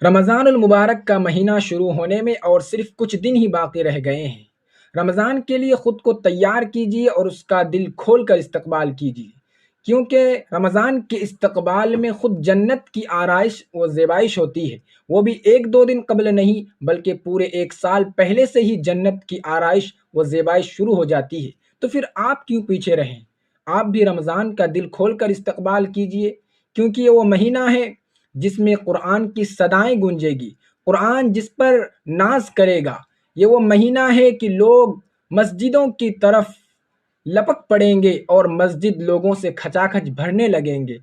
رمضان المبارک کا مہینہ شروع ہونے میں اور صرف کچھ دن ہی باقی رہ گئے ہیں۔ رمضان کے لیے خود کو تیار کیجیے اور اس کا دل کھول کر استقبال کیجیے، کیونکہ رمضان کے استقبال میں خود جنت کی آرائش و زیبائش ہوتی ہے۔ وہ بھی ایک دو دن قبل نہیں بلکہ پورے ایک سال پہلے سے ہی جنت کی آرائش و زیبائش شروع ہو جاتی ہے۔ تو پھر آپ کیوں پیچھے رہیں؟ آپ بھی رمضان کا دل کھول کر استقبال کیجیے، کیونکہ یہ وہ مہینہ ہے جس میں قرآن کی صدائیں گونجے گی، قرآن جس پر ناز کرے گا۔ یہ وہ مہینہ ہے کہ لوگ مسجدوں کی طرف لپک پڑیں گے اور مسجد لوگوں سے کھچا کھچ بھرنے لگیں گے،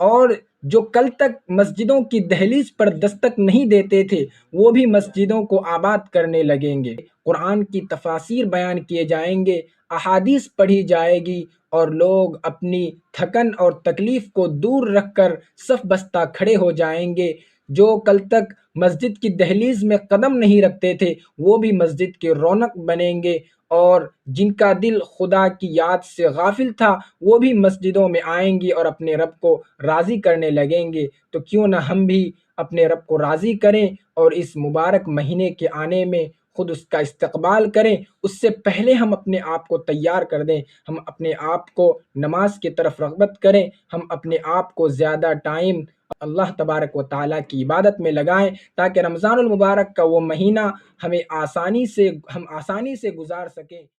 اور جو کل تک مسجدوں کی دہلیز پر دستک نہیں دیتے تھے وہ بھی مسجدوں کو آباد کرنے لگیں گے۔ قرآن کی تفاسیر بیان کیے جائیں گے، احادیث پڑھی جائے گی، اور لوگ اپنی تھکن اور تکلیف کو دور رکھ کر صف بستہ کھڑے ہو جائیں گے۔ جو کل تک مسجد کی دہلیز میں قدم نہیں رکھتے تھے وہ بھی مسجد کے رونق بنیں گے، اور جن کا دل خدا کی یاد سے غافل تھا وہ بھی مسجدوں میں آئیں گے اور اپنے رب کو راضی کرنے لگیں گے۔ تو کیوں نہ ہم بھی اپنے رب کو راضی کریں اور اس مبارک مہینے کے آنے میں خود اس کا استقبال کریں۔ اس سے پہلے ہم اپنے آپ کو تیار کر دیں، ہم اپنے آپ کو نماز کی طرف رغبت کریں، ہم اپنے آپ کو زیادہ ٹائم اللہ تبارک و تعالیٰ کی عبادت میں لگائیں، تاکہ رمضان المبارک کا وہ مہینہ ہم آسانی سے گزار سکیں۔